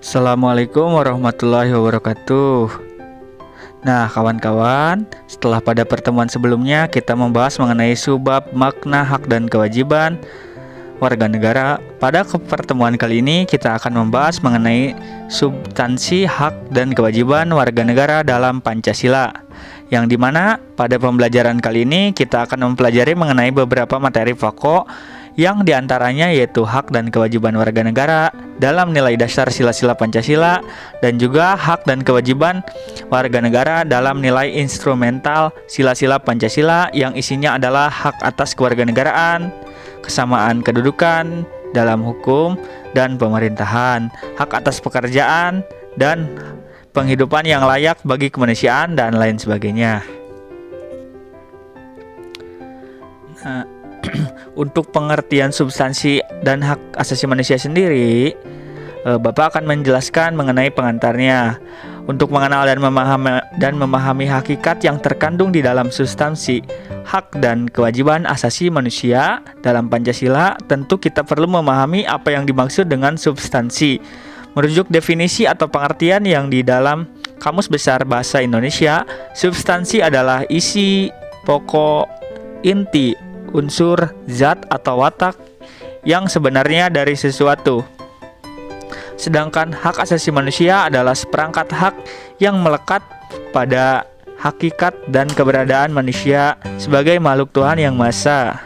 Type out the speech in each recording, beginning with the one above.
Assalamualaikum warahmatullahi wabarakatuh. Nah, kawan-kawan, setelah pada pertemuan sebelumnya kita membahas mengenai subbab makna hak dan kewajiban warga negara. Pada pertemuan kali ini kita akan membahas mengenai substansi hak dan kewajiban warga negara dalam Pancasila, yang dimana pada pembelajaran kali ini kita akan mempelajari mengenai beberapa materi pokok, yang diantaranya yaitu hak dan kewajiban warga negara dalam nilai dasar sila-sila Pancasila, dan juga hak dan kewajiban warga negara dalam nilai instrumental sila-sila Pancasila, yang isinya adalah hak atas kewarganegaraan, kesamaan kedudukan dalam hukum dan pemerintahan, hak atas pekerjaan, dan penghidupan yang layak bagi kemanusiaan, dan lain sebagainya. Nah, untuk pengertian substansi dan hak asasi manusia sendiri, Bapak akan menjelaskan mengenai pengantarnya. Untuk mengenal dan memahami hakikat yang terkandung di dalam substansi hak dan kewajiban asasi manusia dalam Pancasila, tentu kita perlu memahami apa yang dimaksud dengan substansi. Merujuk definisi atau pengertian yang di dalam Kamus Besar Bahasa Indonesia, substansi adalah isi, pokok, inti, unsur, zat atau watak yang sebenarnya dari sesuatu. Sedangkan hak asasi manusia adalah seperangkat hak yang melekat pada hakikat dan keberadaan manusia sebagai makhluk Tuhan yang Maha Esa,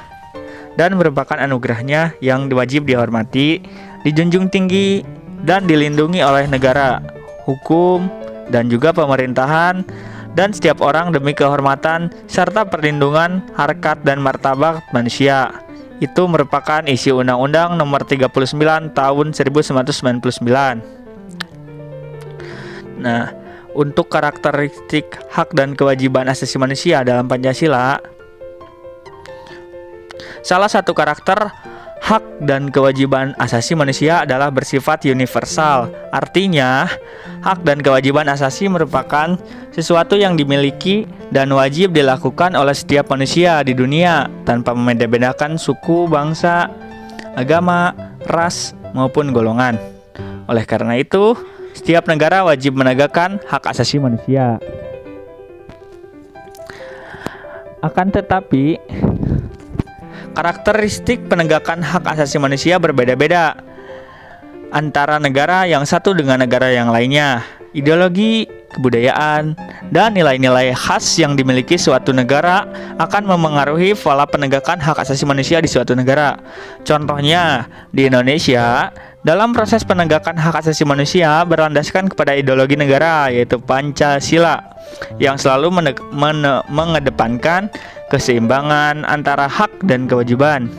dan merupakan anugerahnya yang wajib dihormati, dijunjung tinggi, dan dilindungi oleh negara, hukum, dan juga pemerintahan, dan setiap orang demi kehormatan serta perlindungan harkat dan martabat manusia. Itu merupakan isi Undang-Undang Nomor 39 Tahun 1999. Nah, untuk karakteristik hak dan kewajiban asasi manusia dalam Pancasila, salah satu karakter hak dan kewajiban asasi manusia adalah bersifat universal. Artinya, hak dan kewajiban asasi merupakan sesuatu yang dimiliki dan wajib dilakukan oleh setiap manusia di dunia tanpa membeda-bedakan suku, bangsa, agama, ras, maupun golongan. Oleh karena itu, setiap negara wajib menegakkan hak asasi manusia. Akan tetapi, karakteristik penegakan hak asasi manusia berbeda-beda antara negara yang satu dengan negara yang lainnya. Ideologi, kebudayaan, dan nilai-nilai khas yang dimiliki suatu negara akan memengaruhi pola penegakan hak asasi manusia di suatu negara. Contohnya, di Indonesia, dalam proses penegakan hak asasi manusia berlandaskan kepada ideologi negara, yaitu Pancasila, yang selalu mengedepankan keseimbangan antara hak dan kewajiban.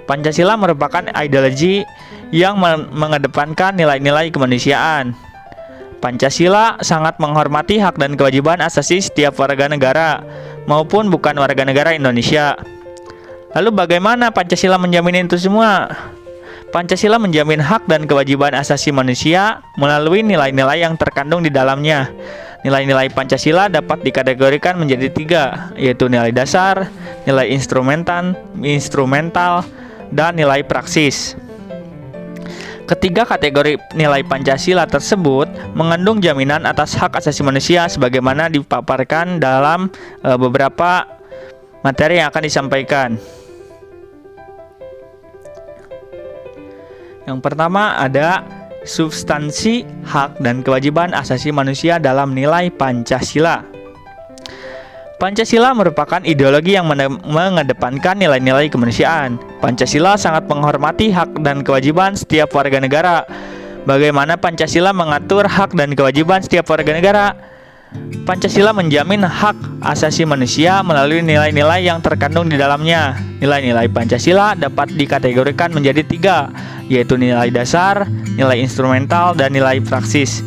Pancasila merupakan ideologi yang mengedepankan nilai-nilai kemanusiaan. Pancasila sangat menghormati hak dan kewajiban asasi setiap warga negara maupun bukan warga negara Indonesia. Lalu bagaimana Pancasila menjamin itu semua? Pancasila menjamin hak dan kewajiban asasi manusia melalui nilai-nilai yang terkandung di dalamnya. Nilai-nilai Pancasila dapat dikategorikan menjadi 3, yaitu nilai dasar, nilai instrumental, dan nilai praksis. Ketiga kategori nilai Pancasila tersebut mengandung jaminan atas hak asasi manusia sebagaimana dipaparkan dalam beberapa materi yang akan disampaikan. Yang pertama ada substansi hak dan kewajiban asasi manusia dalam nilai Pancasila. Pancasila merupakan ideologi yang mengedepankan nilai-nilai kemanusiaan. Pancasila sangat menghormati hak dan kewajiban setiap warga negara. Bagaimana Pancasila mengatur hak dan kewajiban setiap warga negara? Pancasila menjamin hak asasi manusia melalui nilai-nilai yang terkandung di dalamnya. Nilai-nilai Pancasila dapat dikategorikan menjadi 3, yaitu nilai dasar, nilai instrumental, dan nilai praksis.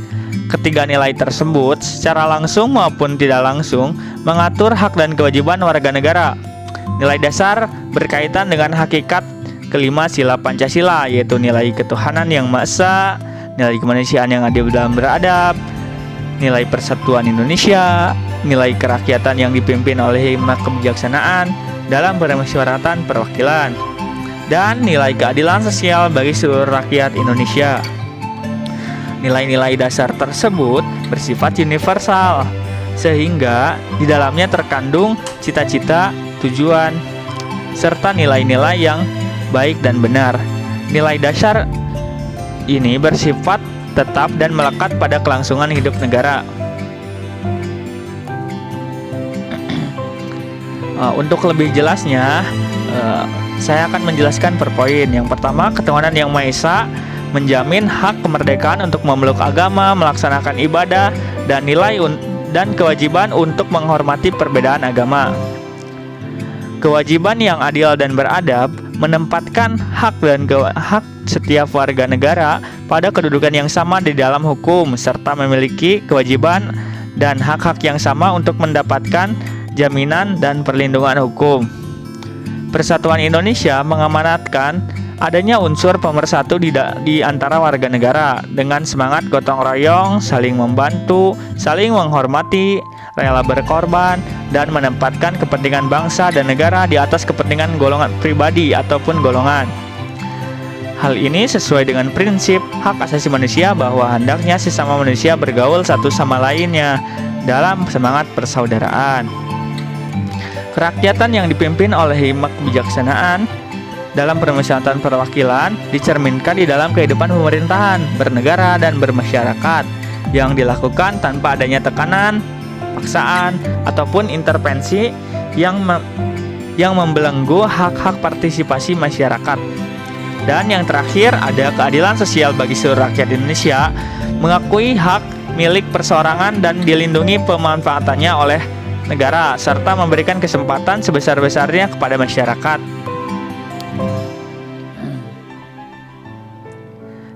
Ketiga nilai tersebut secara langsung maupun tidak langsung mengatur hak dan kewajiban warga negara. Nilai dasar berkaitan dengan hakikat kelima sila Pancasila, yaitu nilai ketuhanan yang Maha Esa, nilai kemanusiaan yang adil dan beradab, nilai persatuan Indonesia, nilai kerakyatan yang dipimpin oleh hikmat kebijaksanaan dalam permusyawaratan perwakilan, dan nilai keadilan sosial bagi seluruh rakyat Indonesia. Nilai-nilai dasar tersebut bersifat universal, sehingga di dalamnya terkandung cita-cita, tujuan, serta nilai-nilai yang baik dan benar. Nilai dasar ini bersifat tetap dan melekat pada kelangsungan hidup negara. Untuk lebih jelasnya, saya akan menjelaskan per poin. Yang pertama, ketuhanan Yang Maha Esa menjamin hak kemerdekaan untuk memeluk agama, melaksanakan ibadah, dan nilai dan kewajiban untuk menghormati perbedaan agama. Kewajiban yang adil dan beradab menempatkan hak setiap warga negara pada kedudukan yang sama di dalam hukum, serta memiliki kewajiban dan hak-hak yang sama untuk mendapatkan jaminan dan perlindungan hukum. Persatuan Indonesia mengamanatkan adanya unsur pemersatu di antara warga negara dengan semangat gotong royong, saling membantu, saling menghormati, rela berkorban, dan menempatkan kepentingan bangsa dan negara di atas kepentingan golongan pribadi ataupun golongan. Hal ini sesuai dengan prinsip hak asasi manusia bahwa hendaknya sesama manusia bergaul satu sama lainnya dalam semangat persaudaraan. Kerakyatan yang dipimpin oleh hikmat kebijaksanaan dalam permusyawaratan perwakilan dicerminkan di dalam kehidupan pemerintahan, bernegara, dan bermasyarakat yang dilakukan tanpa adanya tekanan, paksaan, ataupun intervensi yang membelenggu hak-hak partisipasi masyarakat. Dan yang terakhir, ada keadilan sosial bagi seluruh rakyat Indonesia, mengakui hak milik perseorangan dan dilindungi pemanfaatannya oleh negara, serta memberikan kesempatan sebesar-besarnya kepada masyarakat.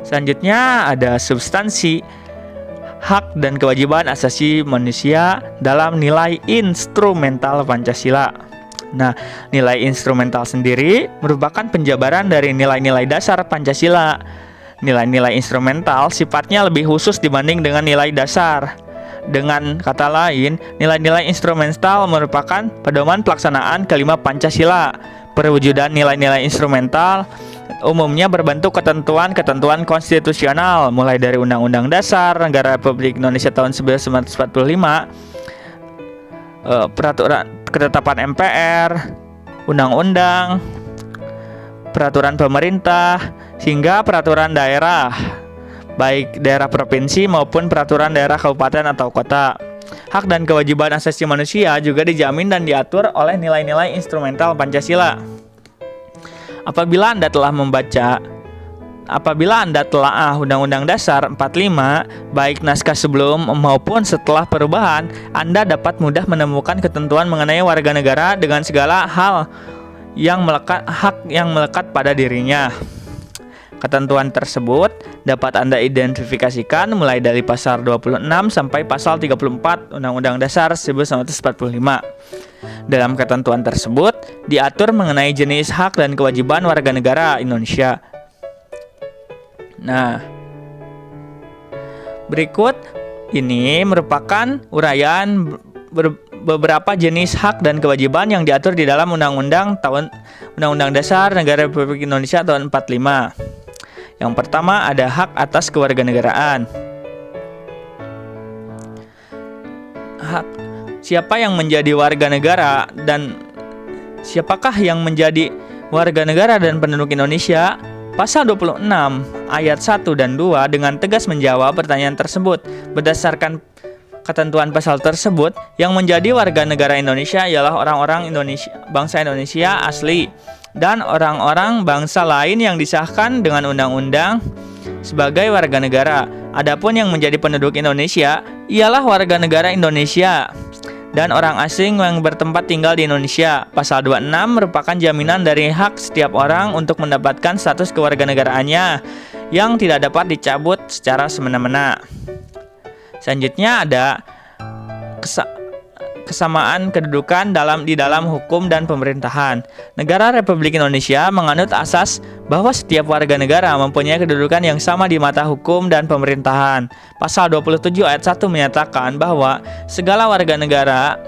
Selanjutnya ada substansi hak dan kewajiban asasi manusia dalam nilai instrumental Pancasila. Nah, nilai instrumental sendiri merupakan penjabaran dari nilai-nilai dasar Pancasila. Nilai-nilai instrumental sifatnya lebih khusus dibanding dengan nilai dasar. Dengan kata lain, nilai-nilai instrumental merupakan pedoman pelaksanaan kelima Pancasila. Perwujudan nilai-nilai instrumental umumnya berbentuk ketentuan-ketentuan konstitusional, mulai dari Undang-Undang Dasar Negara Republik Indonesia tahun 1945, peraturan ketetapan MPR, undang-undang, peraturan pemerintah, hingga peraturan daerah, baik daerah provinsi maupun peraturan daerah kabupaten atau kota. Hak dan kewajiban asasi manusia juga dijamin dan diatur oleh nilai-nilai instrumental Pancasila. Apabila Anda telah Undang-Undang Dasar 45, baik naskah sebelum maupun setelah perubahan, Anda dapat mudah menemukan ketentuan mengenai warga negara dengan segala hak yang melekat pada dirinya. Ketentuan tersebut dapat Anda identifikasikan mulai dari pasal 26 sampai pasal 34 Undang-Undang Dasar 1945. Dalam ketentuan tersebut diatur mengenai jenis hak dan kewajiban warga negara Indonesia. Nah, berikut ini merupakan uraian beberapa jenis hak dan kewajiban yang diatur di dalam Undang-Undang Dasar Negara Republik Indonesia tahun 45. Yang pertama ada hak atas kewarganegaraan. Hak siapa yang menjadi warga negara dan siapakah yang menjadi warga negara dan penduduk Indonesia? Pasal 26 ayat 1 dan 2 dengan tegas menjawab pertanyaan tersebut. Berdasarkan ketentuan pasal tersebut, yang menjadi warga negara Indonesia ialah orang-orang bangsa Indonesia asli dan orang-orang bangsa lain yang disahkan dengan undang-undang sebagai warga negara. Adapun yang menjadi penduduk Indonesia ialah warga negara Indonesia dan orang asing yang bertempat tinggal di Indonesia. Pasal 26 merupakan jaminan dari hak setiap orang untuk mendapatkan status kewarganegaraannya yang tidak dapat dicabut secara semena-mena. Selanjutnya ada kesamaan kedudukan di dalam hukum dan pemerintahan. Negara Republik Indonesia menganut asas bahwa setiap warga negara mempunyai kedudukan yang sama di mata hukum dan pemerintahan. Pasal 27 ayat 1 menyatakan bahwa segala warga negara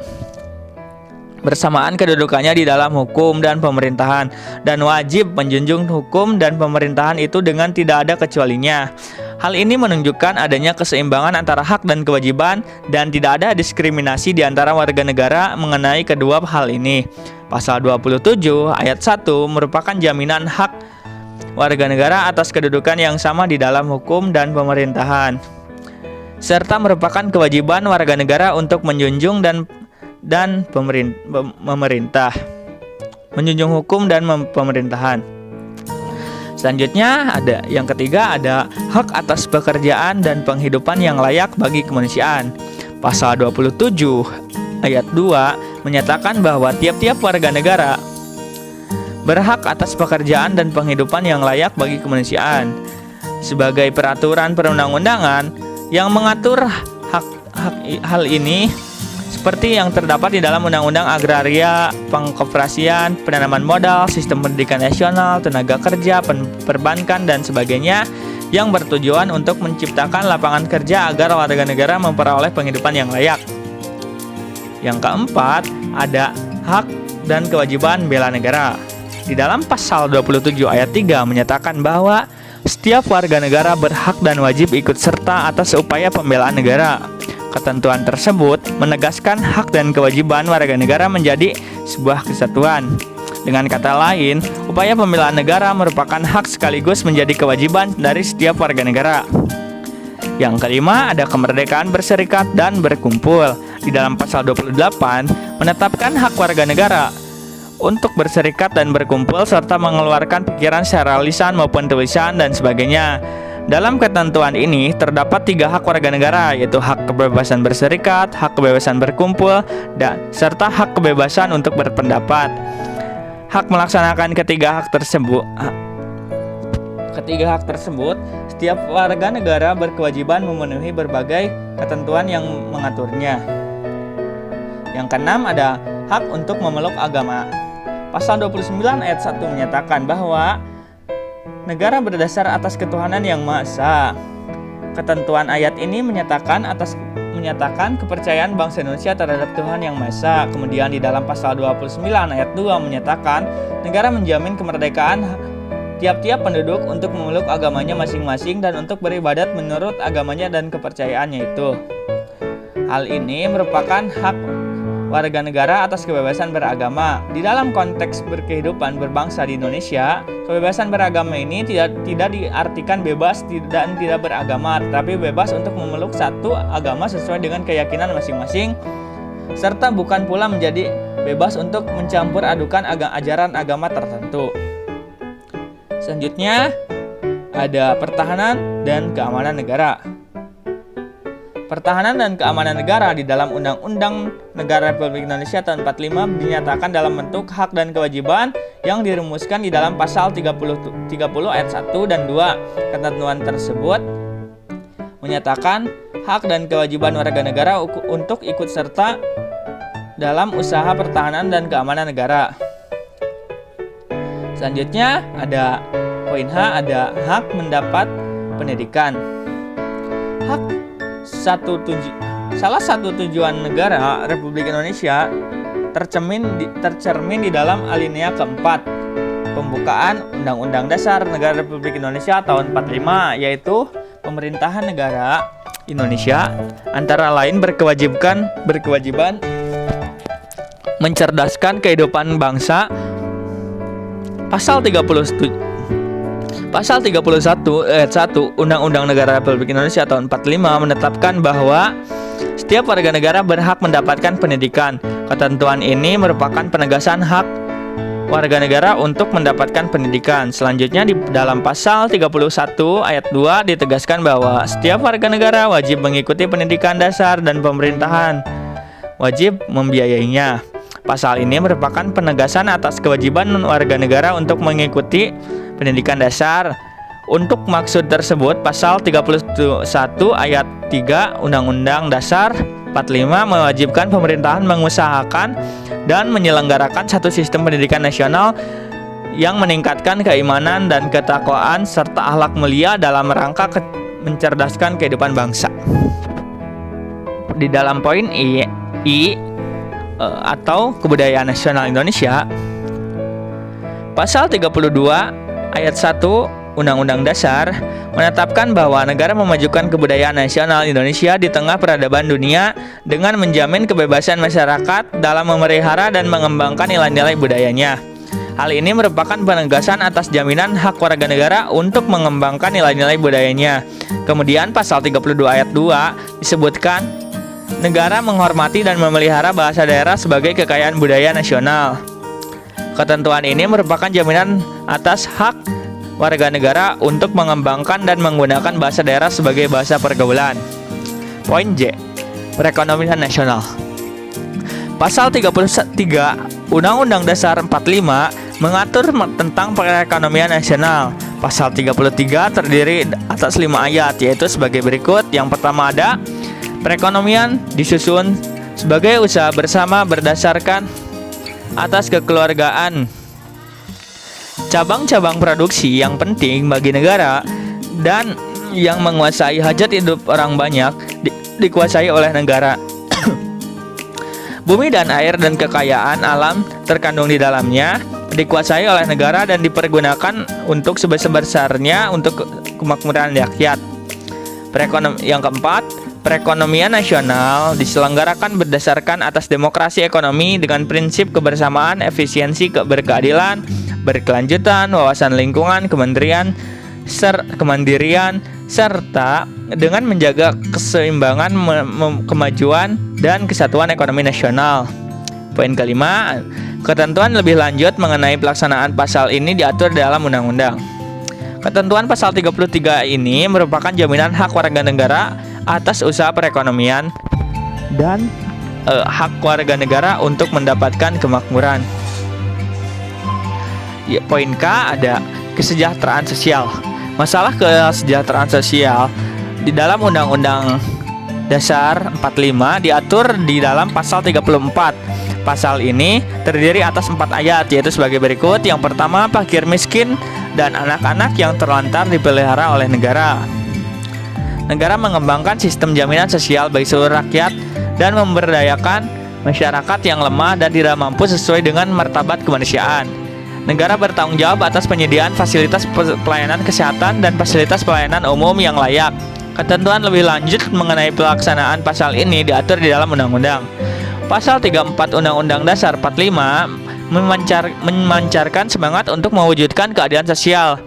bersamaan kedudukannya di dalam hukum dan pemerintahan, dan wajib menjunjung hukum dan pemerintahan itu dengan tidak ada kecualinya. Hal ini menunjukkan adanya keseimbangan antara hak dan kewajiban dan tidak ada diskriminasi di antara warga negara mengenai kedua hal ini. Pasal 27 ayat 1 merupakan jaminan hak warga negara atas kedudukan yang sama di dalam hukum dan pemerintahan, serta merupakan kewajiban warga negara untuk menjunjung menjunjung hukum dan pemerintahan. Selanjutnya yang ketiga ada hak atas pekerjaan dan penghidupan yang layak bagi kemanusiaan. Pasal 27 ayat 2 menyatakan bahwa tiap-tiap warga negara berhak atas pekerjaan dan penghidupan yang layak bagi kemanusiaan. Sebagai peraturan perundang-undangan yang mengatur hal ini seperti yang terdapat di dalam Undang-Undang Agraria, Pengkoperasian, Penanaman Modal, Sistem Pendidikan Nasional, Tenaga Kerja, Perbankan, dan sebagainya, yang bertujuan untuk menciptakan lapangan kerja agar warga negara memperoleh penghidupan yang layak. Yang keempat, ada hak dan kewajiban bela negara. Di dalam pasal 27 ayat 3 menyatakan bahwa setiap warga negara berhak dan wajib ikut serta atas upaya pembelaan negara. Ketentuan tersebut menegaskan hak dan kewajiban warga negara menjadi sebuah kesatuan. Dengan kata lain, upaya pembelaan negara merupakan hak sekaligus menjadi kewajiban dari setiap warga negara. Yang kelima, ada kemerdekaan berserikat dan berkumpul. Di dalam pasal 28 menetapkan hak warga negara untuk berserikat dan berkumpul serta mengeluarkan pikiran secara lisan maupun tulisan dan sebagainya. Dalam ketentuan ini terdapat 3 hak warga negara, yaitu hak kebebasan berserikat, hak kebebasan berkumpul, dan serta hak kebebasan untuk berpendapat. Hak melaksanakan ketiga hak tersebut, setiap warga negara berkewajiban memenuhi berbagai ketentuan yang mengaturnya. Yang keenam ada hak untuk memeluk agama. Pasal 29 ayat 1 menyatakan bahwa negara berdasar atas ketuhanan yang Maha Esa. Ketentuan ayat ini menyatakan kepercayaan bangsa Indonesia terhadap Tuhan yang Maha Esa. Kemudian di dalam pasal 29 ayat 2 menyatakan negara menjamin kemerdekaan tiap-tiap penduduk untuk memeluk agamanya masing-masing dan untuk beribadat menurut agamanya dan kepercayaannya itu. Hal ini merupakan hak warga negara atas kebebasan beragama. Di dalam konteks berkehidupan berbangsa di Indonesia, kebebasan beragama ini tidak diartikan bebas dan tidak beragama, tetapi bebas untuk memeluk satu agama sesuai dengan keyakinan masing-masing, serta bukan pula menjadi bebas untuk mencampur adukan ajaran agama tertentu. Selanjutnya, ada pertahanan dan keamanan negara. Pertahanan dan keamanan negara di dalam Undang-Undang Negara Republik Indonesia tahun 45 dinyatakan dalam bentuk hak dan kewajiban yang dirumuskan di dalam pasal 30 ayat 1 dan 2. Ketentuan tersebut menyatakan hak dan kewajiban warga negara untuk ikut serta dalam usaha pertahanan dan keamanan negara. Selanjutnya ada poin H, ada hak mendapat pendidikan. Salah satu tujuan negara Republik Indonesia tercermin di dalam alinea keempat pembukaan Undang-Undang Dasar Negara Republik Indonesia tahun 45, yaitu pemerintahan negara Indonesia antara lain berkewajiban mencerdaskan kehidupan bangsa. Pasal 31 ayat 1 Undang-Undang Negara Republik Indonesia tahun 45 menetapkan bahwa setiap warga negara berhak mendapatkan pendidikan. Ketentuan ini merupakan penegasan hak warga negara untuk mendapatkan pendidikan. Selanjutnya di dalam pasal 31 ayat 2 ditegaskan bahwa setiap warga negara wajib mengikuti pendidikan dasar dan pemerintahan wajib membiayainya. Pasal ini merupakan penegasan atas kewajiban warga negara untuk mengikuti pendidikan dasar. Untuk maksud tersebut, pasal 31 ayat 3 Undang-Undang Dasar 45 mewajibkan pemerintahan mengusahakan dan menyelenggarakan satu sistem pendidikan nasional yang meningkatkan keimanan dan ketakwaan serta akhlak mulia dalam rangka mencerdaskan kehidupan bangsa. Di dalam poin I atau kebudayaan nasional Indonesia. Pasal 32 ayat 1 Undang-Undang Dasar menetapkan bahwa negara memajukan kebudayaan nasional Indonesia di tengah peradaban dunia dengan menjamin kebebasan masyarakat dalam memelihara dan mengembangkan nilai-nilai budayanya. Hal ini merupakan penegasan atas jaminan hak warga negara untuk mengembangkan nilai-nilai budayanya. Kemudian pasal 32 ayat 2 disebutkan negara menghormati dan memelihara bahasa daerah sebagai kekayaan budaya nasional. Ketentuan ini merupakan jaminan atas hak warga negara untuk mengembangkan dan menggunakan bahasa daerah sebagai bahasa pergaulan. Poin J. Perekonomian nasional. Pasal 33 Undang-Undang Dasar 45 mengatur tentang perekonomian nasional. Pasal 33 terdiri atas 5 ayat, yaitu sebagai berikut. Yang pertama ada perekonomian disusun sebagai usaha bersama berdasarkan atas kekeluargaan. Cabang-cabang produksi yang penting bagi negara dan yang menguasai hajat hidup orang banyak dikuasai oleh negara. Bumi dan air dan kekayaan alam terkandung di dalamnya dikuasai oleh negara dan dipergunakan untuk sebesar-besarnya untuk kemakmuran rakyat. Yang keempat, perekonomian nasional diselenggarakan berdasarkan atas demokrasi ekonomi dengan prinsip kebersamaan, efisiensi, berkeadilan, berkelanjutan, wawasan lingkungan, kemandirian, serta dengan menjaga keseimbangan, kemajuan, dan kesatuan ekonomi nasional. Poin kelima, ketentuan lebih lanjut mengenai pelaksanaan pasal ini diatur dalam undang-undang. Ketentuan pasal 33 ini merupakan jaminan hak warga negara atas usaha perekonomian dan hak warga negara untuk mendapatkan kemakmuran. Ya, poin K ada kesejahteraan sosial. Masalah kesejahteraan sosial di dalam Undang-Undang Dasar 45 diatur di dalam pasal 34. Pasal ini terdiri atas 4 ayat, yaitu sebagai berikut. Yang pertama, fakir miskin dan anak-anak yang terlantar dipelihara oleh negara. Negara mengembangkan sistem jaminan sosial bagi seluruh rakyat dan memberdayakan masyarakat yang lemah dan tidak mampu sesuai dengan martabat kemanusiaan. Negara bertanggung jawab atas penyediaan fasilitas pelayanan kesehatan dan fasilitas pelayanan umum yang layak. Ketentuan lebih lanjut mengenai pelaksanaan pasal ini diatur di dalam undang-undang. Pasal 34 Undang-Undang Dasar 45 memancarkan semangat untuk mewujudkan keadilan sosial.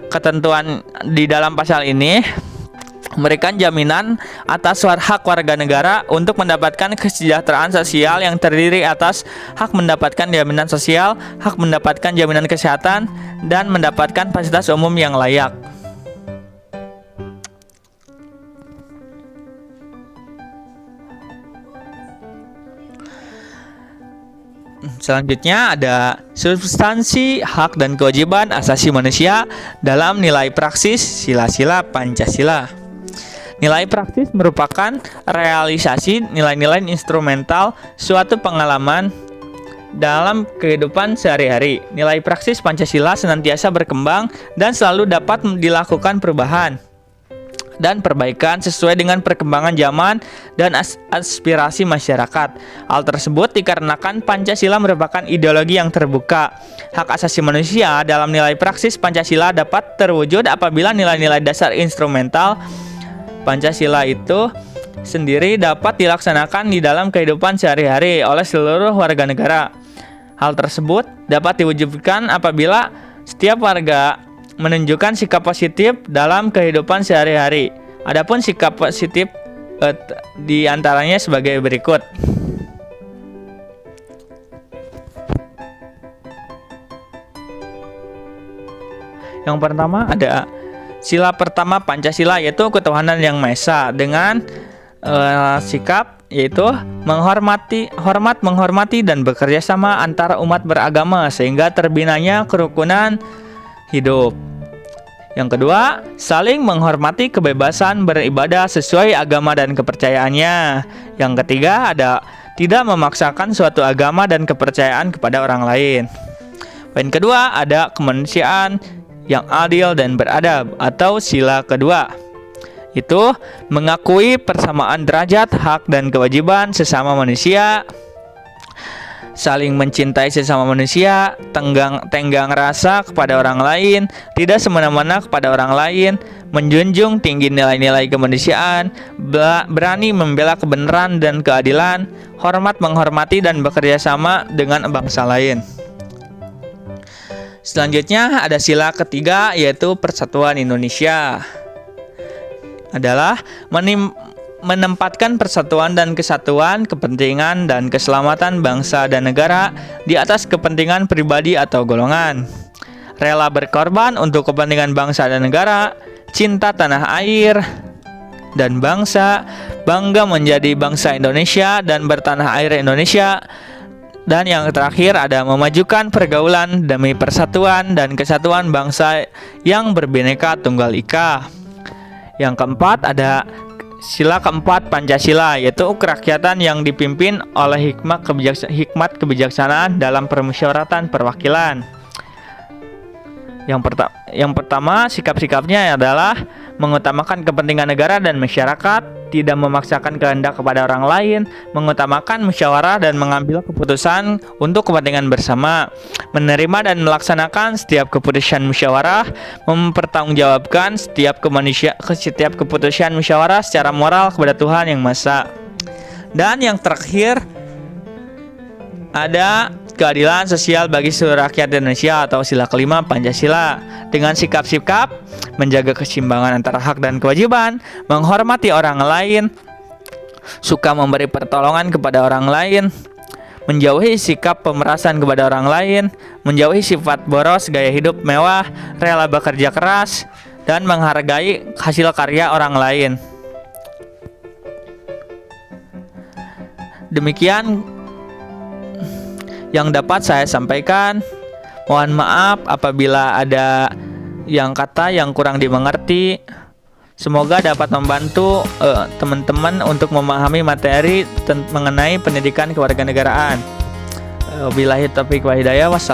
Ketentuan di dalam pasal ini memberikan jaminan atas hak warga negara untuk mendapatkan kesejahteraan sosial yang terdiri atas hak mendapatkan jaminan sosial, hak mendapatkan jaminan kesehatan, dan mendapatkan fasilitas umum yang layak. Selanjutnya ada substansi hak dan kewajiban asasi manusia dalam nilai praksis sila-sila Pancasila. Nilai praksis merupakan realisasi nilai-nilai instrumental suatu pengalaman dalam kehidupan sehari-hari. Nilai praksis Pancasila senantiasa berkembang dan selalu dapat dilakukan perubahan dan perbaikan sesuai dengan perkembangan zaman dan aspirasi masyarakat. Hal tersebut dikarenakan Pancasila merupakan ideologi yang terbuka. Hak asasi manusia dalam nilai praksis Pancasila dapat terwujud apabila nilai-nilai dasar instrumental Pancasila itu sendiri dapat dilaksanakan di dalam kehidupan sehari-hari oleh seluruh warga negara. Hal tersebut dapat diwujudkan apabila setiap warga menunjukkan sikap positif dalam kehidupan sehari-hari. Adapun sikap positif di antaranya sebagai berikut. Yang pertama ada sila pertama Pancasila, yaitu ketuhanan yang Maha Esa, dengan sikap yaitu menghormati dan bekerja sama antara umat beragama sehingga terbinanya kerukunan hidup. Yang kedua, saling menghormati kebebasan beribadah sesuai agama dan kepercayaannya. Yang ketiga, ada tidak memaksakan suatu agama dan kepercayaan kepada orang lain. Poin kedua, ada kemanusiaan yang adil dan beradab atau sila kedua. Itu mengakui persamaan derajat, hak dan kewajiban sesama manusia, saling mencintai sesama manusia, tenggang rasa kepada orang lain, tidak semena-mena kepada orang lain, menjunjung tinggi nilai-nilai kemanusiaan, berani membela kebenaran dan keadilan, hormat menghormati dan bekerja sama dengan bangsa lain. Selanjutnya ada sila ketiga, yaitu Persatuan Indonesia. Adalah menempatkan persatuan dan kesatuan, kepentingan dan keselamatan bangsa dan negara di atas kepentingan pribadi atau golongan. Rela berkorban untuk kepentingan bangsa dan negara, cinta tanah air dan bangsa, bangga menjadi bangsa Indonesia dan bertanah air Indonesia. Dan yang terakhir ada memajukan pergaulan demi persatuan dan kesatuan bangsa yang berbineka tunggal ika. Yang keempat ada sila keempat Pancasila, yaitu kerakyatan yang dipimpin oleh hikmat kebijaksanaan dalam permusyawaratan perwakilan. Yang pertama sikap-sikapnya adalah mengutamakan kepentingan negara dan masyarakat, tidak memaksakan kehendak kepada orang lain, mengutamakan musyawarah dan mengambil keputusan untuk kepentingan bersama, menerima dan melaksanakan setiap keputusan musyawarah, mempertanggungjawabkan setiap keputusan musyawarah secara moral kepada Tuhan Yang Maha Esa. Dan yang terakhir ada keadilan sosial bagi seluruh rakyat Indonesia atau sila kelima Pancasila, dengan sikap-sikap menjaga keseimbangan antara hak dan kewajiban, menghormati orang lain, suka memberi pertolongan kepada orang lain, menjauhi sikap pemerasan kepada orang lain, menjauhi sifat boros, gaya hidup mewah, rela bekerja keras, dan menghargai hasil karya orang lain. Demikian yang dapat saya sampaikan. Mohon maaf apabila ada kata yang kurang dimengerti. Semoga dapat membantu teman-teman untuk memahami materi mengenai pendidikan kewarganegaraan. Wabillahi taufiq wal hidayah. Wassalam.